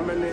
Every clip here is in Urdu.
MNA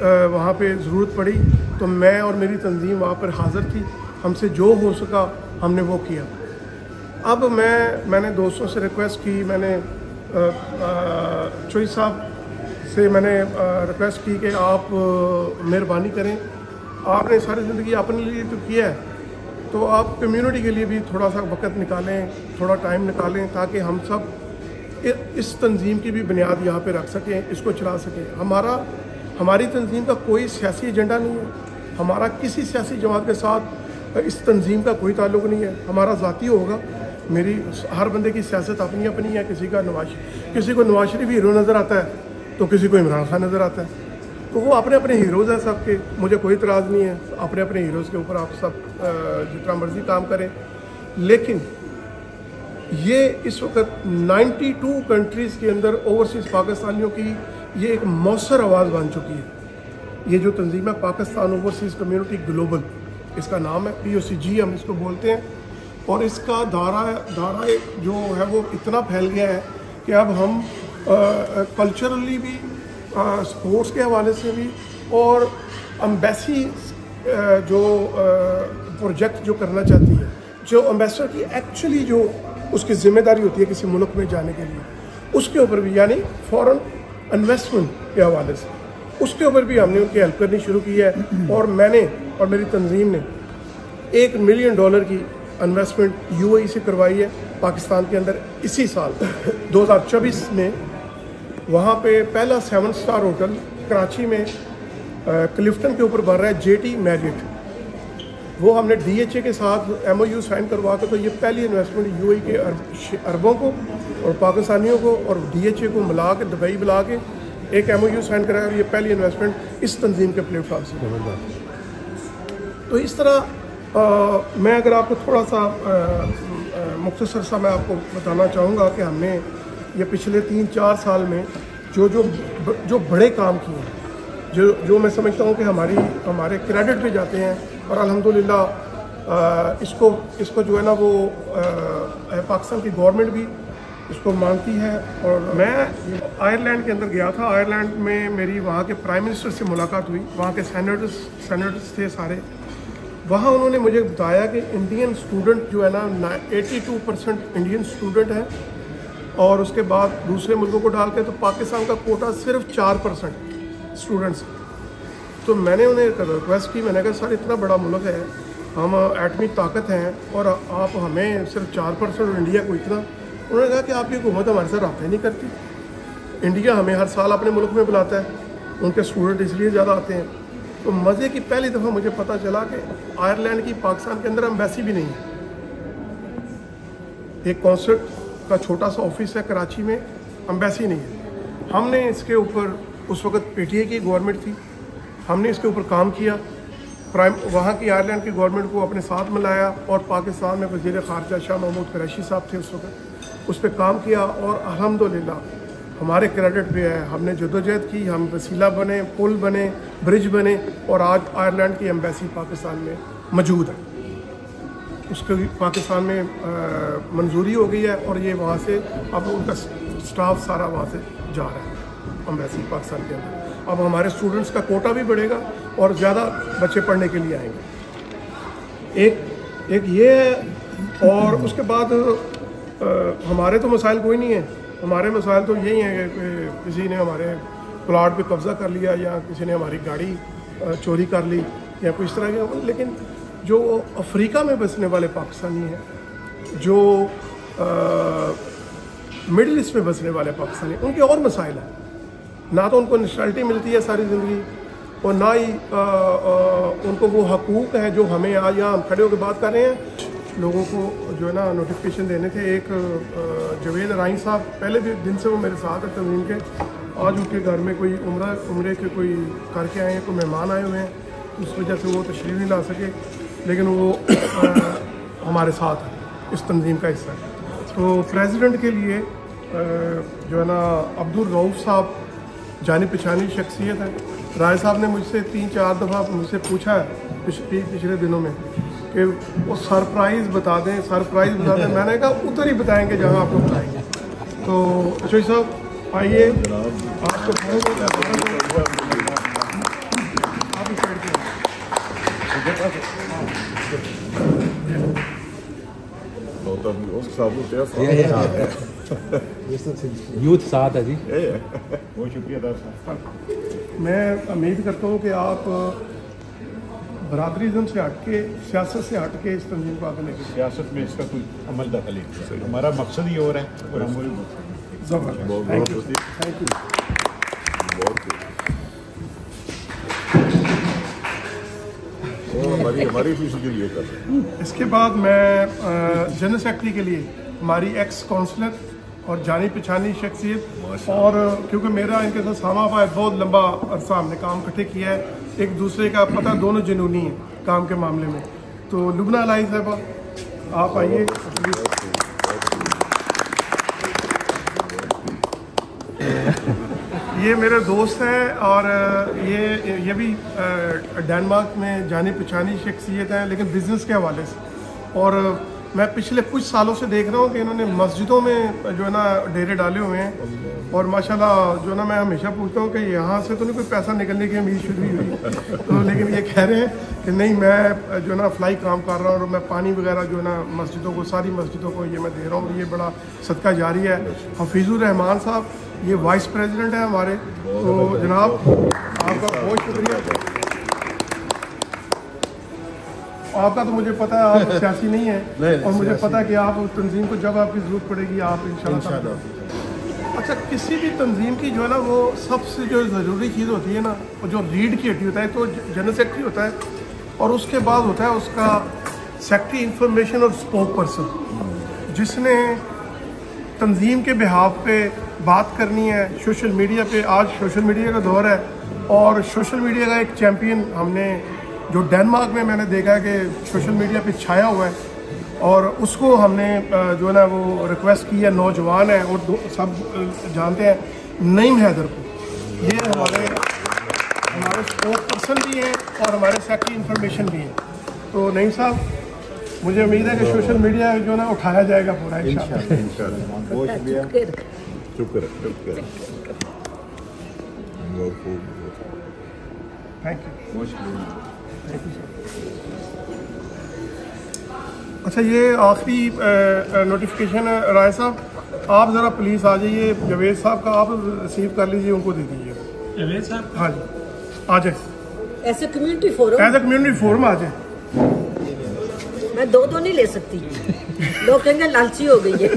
وہاں پہ ضرورت پڑی تو میں اور میری تنظیم وہاں پر حاضر تھی. ہم سے جو ہو سکا ہم نے وہ کیا. اب میں نے دوستوں سے ریکویسٹ کی, میں نے چوئی صاحب سے میں نے ریکویسٹ کی کہ آپ مہربانی کریں, آپ نے ساری زندگی اپنے لیے تو کیا ہے, تو آپ کمیونٹی کے لیے بھی تھوڑا سا وقت نکالیں, تھوڑا ٹائم نکالیں, تاکہ ہم سب اس تنظیم کی بھی بنیاد یہاں پہ رکھ سکیں, اس کو چلا سکیں. ہماری تنظیم کا کوئی سیاسی ایجنڈا نہیں ہے, ہمارا کسی سیاسی جماعت کے ساتھ اس تنظیم کا کوئی تعلق نہیں ہے, ہمارا ذاتی ہوگا. میری ہر بندے کی سیاست اپنی اپنی ہے. کسی کو نواز شریف ہیرو نظر آتا ہے تو کسی کو عمران خان نظر آتا ہے, تو وہ اپنے اپنے ہیروز ہیں سب کے. مجھے کوئی اعتراض نہیں ہے, اپنے اپنے ہیروز کے اوپر آپ سب جتنا مرضی کام کریں. لیکن یہ اس وقت 92 کنٹریز کے اندر اوورسیز پاکستانیوں کی یہ ایک مؤثر آواز بن چکی ہے. یہ جو تنظیم ہے پاکستان اوورسیز کمیونٹی گلوبل, اس کا نام ہے POCG ہم اس کو بولتے ہیں, اور اس کا دائرہ جو ہے وہ اتنا پھیل گیا ہے کہ اب ہم کلچرلی بھی, سپورٹس کے حوالے سے بھی, اور امبیسی جو پروجیکٹ جو کرنا چاہتی ہے, جو امبیسڈر کی ایکچولی جو اس کی ذمہ داری ہوتی ہے کسی ملک میں جانے کے لیے, اس کے اوپر بھی, یعنی فورن انویسٹمنٹ کے حوالے سے, اس کے اوپر بھی ہم نے ان کی ہیلپ کرنی شروع کی ہے. اور میں نے اور میری تنظیم نے $1 ملین کی انویسٹمنٹ UAE سے کروائی ہے پاکستان کے اندر اسی سال 2024 میں. وہاں پہ پہلا 7 اسٹار ہوٹل کراچی میں کلفٹن کے اوپر بن رہا ہے, JT میریٹ. وہ ہم نے DHA کے ساتھ MOU سائن کروا کے, تو یہ پہلی انویسٹمنٹ UAE کے عربوں کو اور پاکستانیوں کو اور DHA کو ملا کے دبئی بلا کے ایک MOU سائن کرایا, اور یہ پہلی انویسٹمنٹ اس تنظیم کے پلیٹ فارم سے. تو اس طرح میں اگر آپ کو تھوڑا سا مختصر سا میں آپ کو بتانا چاہوں گا کہ ہم نے یہ پچھلے 3-4 سال میں جو بڑے کام کیے ہیں, جو میں سمجھتا ہوں کہ ہمارے کریڈٹ پہ جاتے ہیں, اور الحمدللہ اس کو جو ہے نا وہ پاکستان کی گورنمنٹ بھی اس کو مانگتی ہے. اور میں آئرلینڈ کے اندر گیا تھا. آئرلینڈ میں میری وہاں کے پرائم منسٹر سے ملاقات ہوئی, وہاں کے سینیٹرز تھے سارے. وہاں انہوں نے مجھے بتایا کہ انڈین اسٹوڈنٹ جو ہے نا 82% انڈین اسٹوڈنٹ ہیں, اور اس کے بعد دوسرے ملکوں کو ڈال کے تو پاکستان کا کوٹا صرف 4% اسٹوڈنٹس. تو میں نے انہیں ریکویسٹ کی, میں نے کہا سر اتنا بڑا ملک ہے, ہم ایٹمی طاقت ہیں, اور آپ ہمیں صرف 4% اور انڈیا کو اتنا. انہوں نے کہا کہ آپ کی حکومت ہمارے ساتھ رابطہ نہیں کرتی. انڈیا ہمیں ہر سال اپنے ملک میں بلاتا ہے, ان کے اسٹوڈنٹ اس لیے زیادہ آتے ہیں. تو مزے کی پہلی دفعہ مجھے پتہ چلا کہ آئرلینڈ کی پاکستان کے اندر ایمبیسی بھی نہیں ہے. ایک کانسلٹ کا چھوٹا سا آفس ہے کراچی میں, ایمبیسی نہیں ہے. ہم نے اس کے اوپر, اس وقت PTA کی گورنمنٹ تھی, ہم نے اس کے اوپر کام کیا. وہاں کی آئرلینڈ کی گورنمنٹ کو اپنے ساتھ ملایا, اور پاکستان میں وزیر خارجہ شاہ محمود قریشی صاحب تھے اس وقت, اس پہ کام کیا. اور الحمدللہ ہمارے کریڈٹ پہ ہے, ہم نے جدوجہد کی, ہم وسیلہ بنے, پل بنے, برج بنے, اور آج آئرلینڈ کی ایمبیسی پاکستان میں موجود ہے. اس کی پاکستان میں منظوری ہو گئی ہے, اور یہ وہاں سے اب ان کا سٹاف سارا وہاں سے جا رہا ہے ایمبیسی پاکستان کے اندر. اب ہمارے اسٹوڈنٹس کا کوٹا بھی بڑھے گا, اور زیادہ بچے پڑھنے کے لیے آئیں گے. ایک یہ ہے. اور اس کے بعد ہمارے تو مسائل کوئی نہیں ہیں. ہمارے مسائل تو یہی ہیں کہ کسی نے ہمارے پلاٹ پہ قبضہ کر لیا, یا کسی نے ہماری گاڑی چوری کر لی, یا کوئی اس طرح کے. لیکن جو افریقہ میں بسنے والے پاکستانی ہیں, جو مڈل ایسٹ میں بسنے والے پاکستانی, ان کے اور مسائل ہیں. نہ تو ان کو نیشنلٹی ملتی ہے ساری زندگی, اور نہ ہی ان کو وہ حقوق ہیں جو ہمیں آج یہاں ہم کھڑے ہو کے بات کر رہے ہیں. لوگوں کو جو ہے نا نوٹیفیکیشن دینے تھے. ایک جوید رائن صاحب پہلے بھی دن سے وہ میرے ساتھ ہے تنظیم کے, آج ان کے گھر میں کوئی عمرے کے کوئی کر کے آئے ہیں, کوئی مہمان آئے ہوئے ہیں, اس وجہ سے وہ تشریف نہیں لا سکے, لیکن وہ ہمارے ساتھ ہے, اس تنظیم کا حصہ ہے. تو پریزیڈنٹ کے لیے جو ہے نا عبدالرؤف صاحب جانی پہچانی شخصیت ہے. رائے صاحب نے مجھ سے 3-4 دفعہ مجھ سے پوچھا ہے پچھلے دنوں میں کہ وہ سرپرائز بتا دیں. میں نے کہا ادھر ہی بتائیں گے جہاں آپ کو بتائیں گے. تو اشوک صاحب آئیے, آپ کو صاحب یوتھ ساتھ ہے جی. بہت شکریہ دار صاحب. میں امید کرتا ہوں کہ آپ برادریزم سے ہٹ کے سیاست سے ہٹ کے اس تنظیم کو آگے لے کے سیاست میں اس کا کوئی عمل دخل نہیں. ہمارا مقصد ہی اور ہے اور ہم وہی تھینک یو. ہماری خوشی کے لیے کر رہے ہیں. اس کے بعد میں جنرل سیکرٹری کے لیے ہماری ایکس کونسلر اور جانی پہچانی شخصیت, اور کیونکہ میرا ان کے ساتھ سامنا ہوا ہے, بہت لمبا عرصہ ہم نے کام اکٹھے کیا ہے, ایک دوسرے کا پتہ دونوں جنونی ہیں کام کے معاملے میں. تو لبنہ علائی صاحبہ آپ آئیے. یہ میرے دوست ہیں اور یہ بھی ڈینمارک میں جانی پہچانی شخصیت ہیں لیکن بزنس کے حوالے سے. اور میں پچھلے کچھ سالوں سے دیکھ رہا ہوں کہ انہوں نے مسجدوں میں جو ہے نا ڈیرے ڈالے ہوئے ہیں, اور ماشاءاللہ جو ہے نا میں ہمیشہ پوچھتا ہوں کہ یہاں سے تو نہیں کوئی پیسہ نکلنے کی امید شروع ہوئی تو, لیکن یہ کہہ رہے ہیں کہ نہیں میں جو ہے نا فلائی کام کر رہا ہوں اور میں پانی وغیرہ جو ہے نا مسجدوں کو, ساری مسجدوں کو یہ میں دے رہا ہوں. یہ بڑا صدقہ جاری ہے. حفیظ الرحمان صاحب یہ وائس پریزیڈنٹ ہیں ہمارے, تو جناب آپ کا بہت شکریہ. آپ کا تو مجھے پتہ ہے آپ سیاسی نہیں ہیں, اور مجھے پتہ ہے کہ آپ تنظیم کو جب آپ کی ضرورت پڑے گی آپ انشاءاللہ. اچھا, کسی بھی تنظیم کی جو ہے نا وہ سب سے جو ضروری چیز ہوتی ہے نا, وہ جو لیڈ کی ہٹی ہوتا ہے تو جنرل سیکرٹری ہوتا ہے, اور اس کے بعد ہوتا ہے اس کا سیکرٹری انفارمیشن اور اسپوک پرسن, جس نے تنظیم کے بہاف پہ بات کرنی ہے سوشل میڈیا پہ. آج سوشل میڈیا کا دور ہے اور سوشل میڈیا کا ایک چیمپئن ہم نے جو ڈینمارک میں نے دیکھا ہے کہ سوشل میڈیا پہ چھایا ہوا ہے, اور اس کو ہم نے جو ہے نا وہ ریکویسٹ کی ہے. نوجوان ہے اور سب جانتے ہیں نعیم حیدر کو. یہ ہمارے اسپوک پرسن بھی ہیں اور ہمارے سیکرٹری انفارمیشن بھی ہیں. تو نعیم صاحب مجھے امید ہے کہ سوشل میڈیا جو ہے نا اٹھایا جائے گا پورا انشاءاللہ. بہت شکریہ. شکر تھینک یو. بہت شکریہ. اچھا, یہ آخری نوٹیفیکیشن ہے. رائے صاحب آپ ذرا پلیز آ جائیے. جاوید صاحب کا آپ ریسیو کر لیجیے, ان کو دے دیجیے. جاوید صاحب ہاں جی آ جائیں. As a community forum, as a community forum آ جائیں. میں دو نہیں لے سکتی, لوگ کہیں گے لالچی ہو گئی ہے.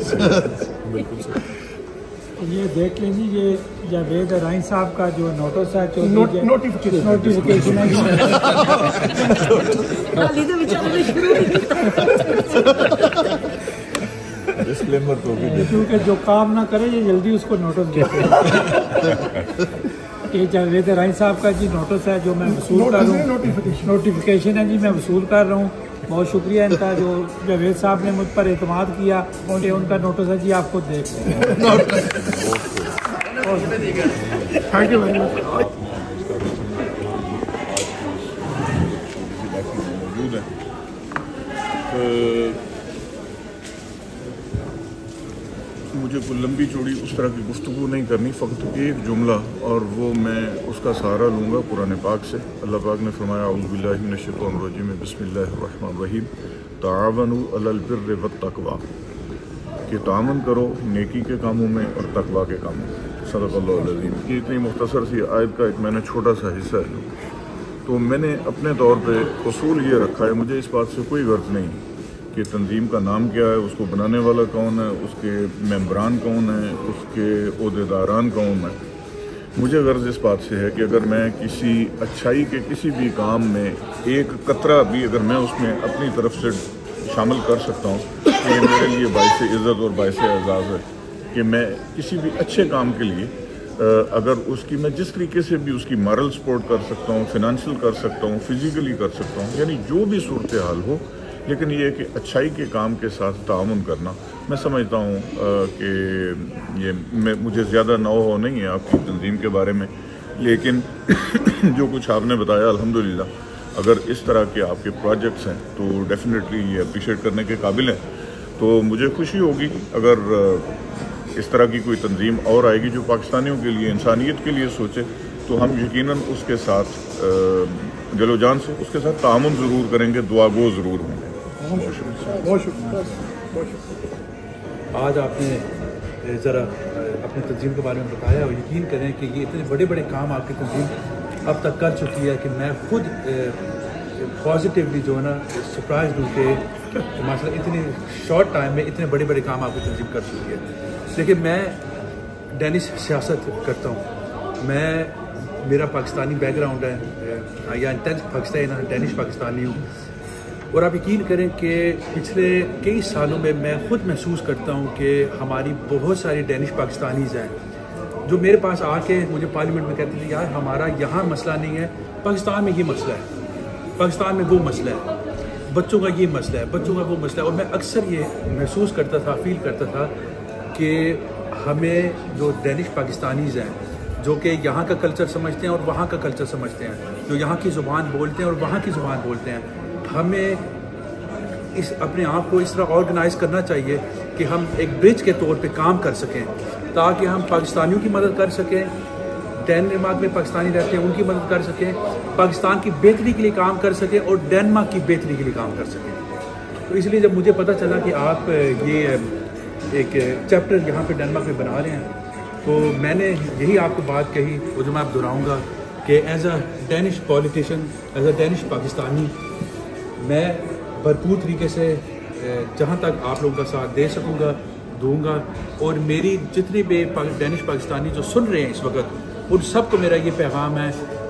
یہ دیکھ لیجیے, یہ جاوید رائن صاحب کا جو نوٹس ہے نوٹیفیکیشن ہے, کیونکہ جو کام نہ کرے یہ جلدی اس کو نوٹس دیتے ہیں. یہ جاوید رائن صاحب کا جی نوٹس ہے جو میں وصول کر رہا ہوں, نوٹیفیکیشن ہے جی میں وصول کر رہا ہوں. بہت شکریہ ان کا, جو جاوید صاحب نے مجھ پر اعتماد کیا, کہ ان کا نوٹس ہے جی آپ خود دیکھ لیں. Thank you very much. موجود ہے. مجھے کوئی لمبی چوڑی اس طرح کی گفتگو نہیں کرنی, فقط ایک جملہ, اور وہ میں اس کا سہارا لوں گا قرآن پاک سے. اللہ پاک نے فرمایا اعوذ باللہ من الشیطان الرجیم بسم اللہ الرحمن الرحیم تعاونوا علی البر والتقوی, کہ تعاون کرو نیکی کے کاموں میں اور تقوی کے کاموں میں. صدق اللہ العظیم. یہ اتنی مختصر سی آیت کا ایک میں نے چھوٹا سا حصہ ہے, تو میں نے اپنے طور پہ اصول یہ رکھا ہے, مجھے اس بات سے کوئی غرض نہیں کہ تنظیم کا نام کیا ہے, اس کو بنانے والا کون ہے, اس کے ممبران کون ہیں, اس کے عہدیداران کون ہیں. مجھے غرض اس بات سے ہے کہ اگر میں کسی اچھائی کے کسی بھی کام میں ایک قطرہ بھی اگر میں اس میں اپنی طرف سے شامل کر سکتا ہوں تو یہ میرے لیے باعث عزت اور باعث اعزاز ہے کہ میں کسی بھی اچھے کام کے لیے اگر اس کی میں جس طریقے سے بھی اس کی مارل سپورٹ کر سکتا ہوں, فنانشل کر سکتا ہوں, فزیکلی کر سکتا ہوں, یعنی جو بھی صورتحال ہو, لیکن یہ کہ اچھائی کے کام کے ساتھ تعاون کرنا, میں سمجھتا ہوں کہ یہ مجھے زیادہ نو نہیں ہے آپ کی تنظیم کے بارے میں, لیکن جو کچھ آپ نے بتایا الحمدللہ اگر اس طرح کے آپ کے پروجیکٹس ہیں تو ڈیفینیٹلی یہ اپریشیٹ کرنے کے قابل ہیں. تو مجھے خوشی ہوگی اگر اس طرح کی کوئی تنظیم اور آئے گی جو پاکستانیوں کے لیے, انسانیت کے لیے سوچے, تو ہم یقیناً اس کے ساتھ دل و جان سے اس کے ساتھ تعاون ضرور کریں گے, دعا گو ضرور ہوں گے. بہت شکریہ. آج آپ نے ذرا اپنی تنظیم کے بارے میں بتایا اور یقین کریں کہ یہ اتنے بڑے بڑے کام آپ کی تنظیم اب تک کر چکی ہے کہ میں خود پازیٹیولی جو ہے نا سرپرائز ہوں کہ ماشاء اللہ اتنے شارٹ ٹائم میں اتنے بڑے بڑے کام آپ کی تنظیم کر چکی ہے. لیکن میں ڈینش سیاست کرتا ہوں, میرا پاکستانی بیک گراؤنڈ ہے یا ڈینش پاکستانی ہوں, اور آپ یقین کریں کہ پچھلے کئی سالوں میں میں خود محسوس کرتا ہوں کہ ہماری بہت ساری ڈینش پاکستانیز ہیں جو میرے پاس آ کے مجھے پارلیمنٹ میں کہتے ہیں یار ہمارا یہاں مسئلہ نہیں ہے, پاکستان میں یہ مسئلہ ہے, پاکستان میں وہ مسئلہ ہے, بچوں کا یہ مسئلہ ہے, بچوں کا وہ مسئلہ ہے. اور میں اکثر یہ محسوس کرتا تھا, فیل کرتا تھا کہ ہمیں جو ڈینش پاکستانیز ہیں جو کہ یہاں کا کلچر سمجھتے ہیں اور وہاں کا کلچر سمجھتے ہیں, جو یہاں کی زبان بولتے ہیں اور وہاں کی زبان بولتے ہیں, ہمیں اپنے آپ کو اس طرح آرگنائز کرنا چاہیے کہ ہم ایک برج کے طور پہ کام کر سکیں تاکہ ہم پاکستانیوں کی مدد کر سکیں, ڈینمارک میں پاکستانی رہتے ہیں ان کی مدد کر سکیں, پاکستان کی بہتری کے لیے کام کر سکیں اور ڈینمارک کی بہتری کے لیے کام کر سکیں. تو اس لیے جب مجھے پتہ چلا کہ آپ یہ ایک چیپٹر یہاں پہ ڈینمارک میں بنا رہے ہیں تو میں نے یہی آپ کو بات کہی وہ جو میں آپ دہراؤں گا کہ as a Danish politician, as a Danish Pakistani میں بھرپور طریقے سے جہاں تک آپ لوگوں کا ساتھ دے سکوں گا دوں گا, اور میری جتنے بھی ڈینش پاکستانی جو سن رہے ہیں اس وقت ان سب کو میرا یہ پیغام ہے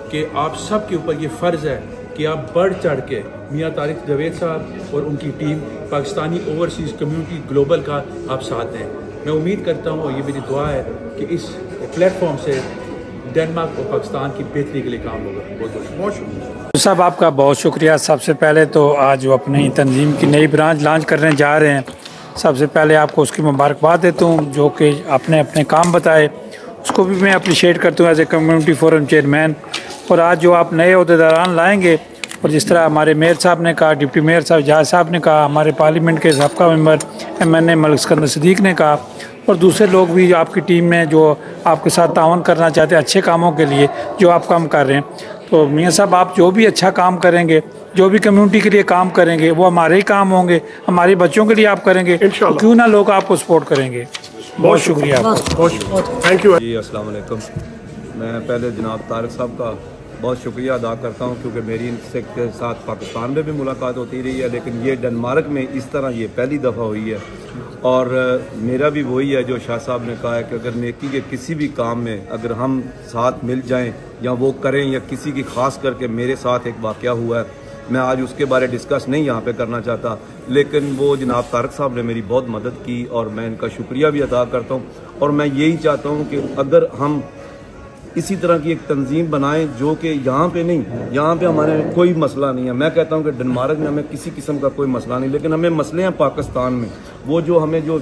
کہ آپ سب کے اوپر یہ فرض ہے کہ آپ بڑھ چڑھ کے میاں طارق جاوید صاحب اور ان کی team Pakistani overseas community global کا آپ ساتھ دیں. میں امید کرتا ہوں اور یہ میری دعا ہے کہ اس پلیٹ فارم سے ڈینمارک اور پاکستان کی بہتری کے لیے کام ہوگا. بہت شکریہ صاحب, آپ کا بہت شکریہ. سب سے پہلے تو آج وہ اپنی تنظیم کی نئی برانچ لانچ کرنے جا رہے ہیں. سب سے پہلے آپ کو اس کی مبارکباد دیتا ہوں جو کہ آپ نے اپنے کام بتائے, اس کو بھی میں اپریشیٹ کرتا ہوں as a community forum chairman. اور آج جو آپ نئے عہدیداران لائیں گے اور جس طرح ہمارے میئر صاحب نے کہا, ڈپٹی میئر صاحب جہاز صاحب نے کہا, ہمارے پارلیمنٹ کے سابقہ ممبر MNA ملک اسکندر صدیق نے کہا, اور دوسرے لوگ بھی جو آپ کی ٹیم میں جو آپ کے ساتھ تعاون کرنا چاہتے ہیں اچھے کاموں کے لیے جو آپ کام کر رہے ہیں. تو میاں صاحب آپ جو بھی اچھا کام کریں گے, جو بھی کمیونٹی کے لیے کام کریں گے وہ ہمارے ہی کام ہوں گے, ہمارے بچوں کے لیے آپ کریں گے, کیوں نہ لوگ آپ کو سپورٹ کریں گے. بہت شکریہ آپ کا. Thank you. جی السلام علیکم. میں پہلے جناب طارق صاحب کا بہت شکریہ ادا کرتا ہوں کیونکہ میری ان سے کے ساتھ پاکستان میں بھی ملاقات ہوتی رہی ہے, لیکن یہ ڈنمارک میں اس طرح یہ پہلی دفعہ ہوئی ہے. اور میرا بھی وہی ہے جو شاہ صاحب نے کہا ہے کہ اگر نیکی کے کسی بھی کام میں اگر ہم ساتھ مل جائیں یا وہ کریں, یا کسی کی خاص کر کے میرے ساتھ ایک واقعہ ہوا ہے, میں آج اس کے بارے ڈسکس نہیں یہاں پہ کرنا چاہتا, لیکن وہ جناب طارق صاحب نے میری بہت مدد کی اور میں ان کا شکریہ بھی ادا کرتا ہوں. اور میں یہی چاہتا ہوں کہ اگر ہم اسی طرح کی ایک تنظیم بنائیں جو کہ یہاں پہ نہیں, یہاں پہ ہمارے کوئی مسئلہ نہیں ہے. میں کہتا ہوں کہ ڈنمارک میں ہمیں کسی قسم کا کوئی مسئلہ نہیں, لیکن ہمیں مسئلے ہیں پاکستان میں. وہ جو ہمیں جو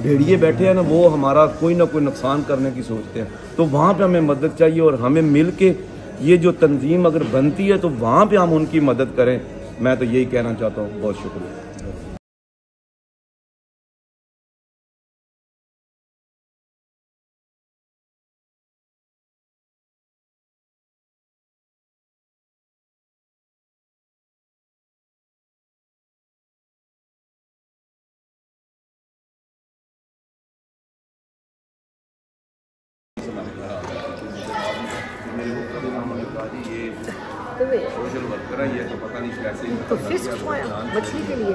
بھیڑیے بیٹھے ہیں نا, وہ ہمارا کوئی نہ کوئی نقصان کرنے کی سوچتے ہیں, تو وہاں پہ ہمیں مدد چاہیے. اور ہمیں مل کے یہ جو تنظیم اگر بنتی ہے تو وہاں پہ ہم ان کی مدد کریں. میں تو یہی کہنا چاہتا ہوں. بہت شکریہ. تو فسٹ مچھلی کے لیے